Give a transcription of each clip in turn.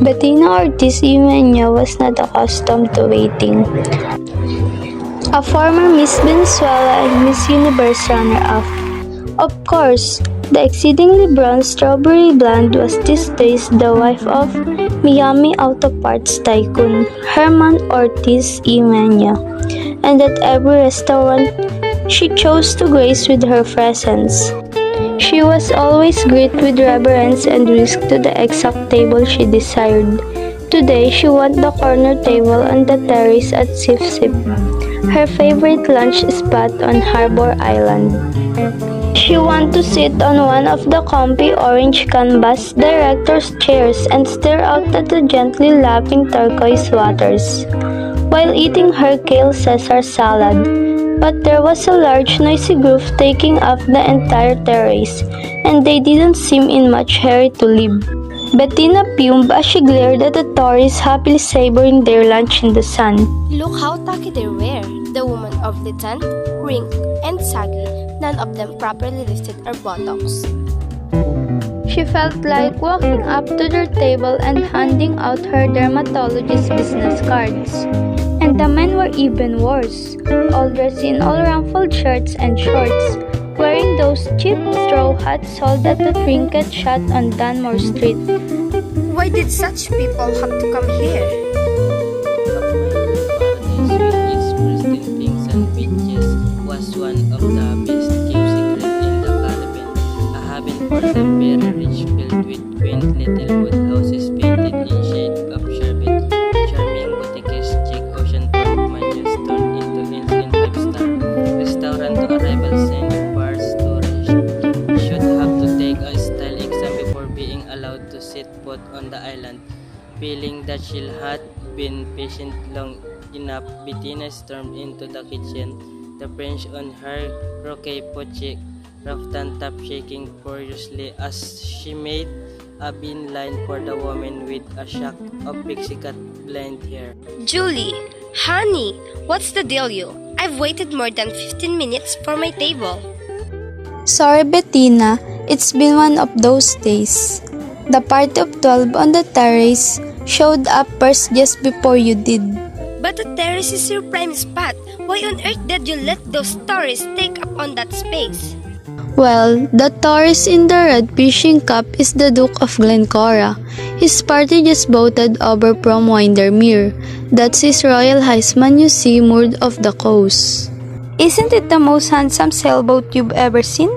Bettina Ortiz Imena was not accustomed to waiting. A former Miss Venezuela and Miss Universe runner-up. Of course, the exceedingly bronze strawberry blonde was these days the wife of Miami Auto Parts tycoon Herman Ortiz Imena, and at every restaurant she chose to grace with her presence. She was always greeted with reverence and whisked to the exact table she desired. Today, she want the corner table on the terrace at Sip Sip, her favorite lunch spot on Harbor Island. She want to sit on one of the comfy orange canvas director's chairs and stare out at the gently lapping turquoise waters, while eating her kale Caesar salad. But there was a large noisy group taking up the entire terrace, and they didn't seem in much hurry to leave. Bettina fumed as she glared at the tourists happily savoring their lunch in the sun. Look how tacky they were. The woman of the tent, wrinkled and saggy, none of them properly lifted her buttocks. She felt like walking up to their table and handing out her dermatologist's business cards. And the men were even worse, all dressed in all-rumpled shirts and shorts, wearing those cheap straw hats sold at the trinket shop on Dunmore Street. Why did such people have to come here? Its pristine pinks and beaches was one of the best kept secrets in the Caribbean. A haven for the very rich filled with quaint little wood houses painted in shades of sherbet, charming boutiques, chic oceanfront menus turned into instant five-star restaurant to arrival scenic bars. Tourists should have to take a style exam before being allowed to set foot on the island. Feeling that she had been patient long enough, Bettina stormed into the kitchen, the French on her croquet poche raftan top shaking furiously as she made a beeline for the woman with a shock of pixie cut blonde hair. Julie, honey, what's the deal you? I've waited more than 15 minutes for my table. Sorry, Bettina, it's been one of those days. The party of 12 on the terrace showed up first just before you did. But the terrace is your prime spot. Why on earth did you let those tourists take up on that space? Well, the tourist in the red fishing cap is the Duke of Glencora. His party just boated over from Windermere. That's his Royal Heisman you see moored off the coast. Isn't it the most handsome sailboat you've ever seen?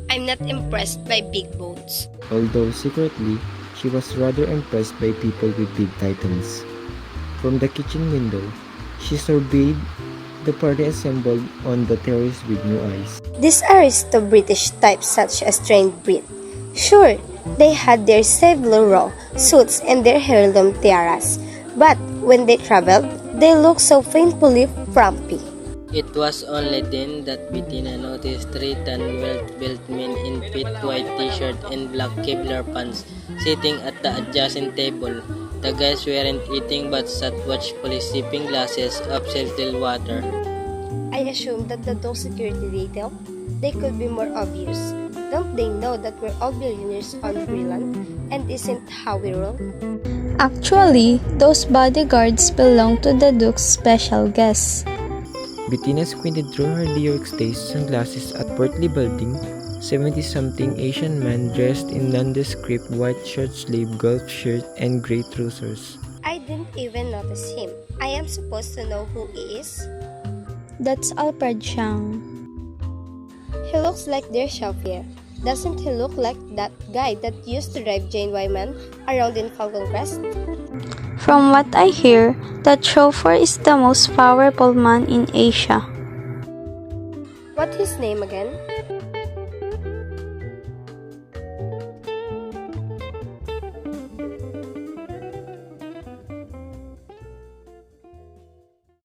I'm not impressed by big boats. Although secretly, she was rather impressed by people with big titles. From the kitchen window, she surveyed the party assembled on the terrace with new eyes. These aristo-British types such as trained breed. Sure, they had their Saint Laurent suits and their heirloom tiaras, but when they traveled, they looked so painfully frumpy. It was only then that Bettina noticed three tan well-built men in fit white t-shirt and black Kevlar pants sitting at the adjacent table. The guys weren't eating but sat watchfully sipping glasses of seltzer water. I assume that the dog security detail, they could be more obvious. Don't they know that we're all billionaires on Greenland and isn't how we roll? Actually, those bodyguards belong to the Duke's special guests. Bettina squinted through her New York State sunglasses at portly balding, 70-something Asian man dressed in nondescript white short-sleeve golf shirt and gray trousers. I didn't even notice him. I am supposed to know who he is? That's Alfred Chang. He looks like their chauffeur. Doesn't he look like that guy that used to drive Jane Wyman around in Falcon Crest? From what I hear, that chauffeur is the most powerful man in Asia. What's his name again?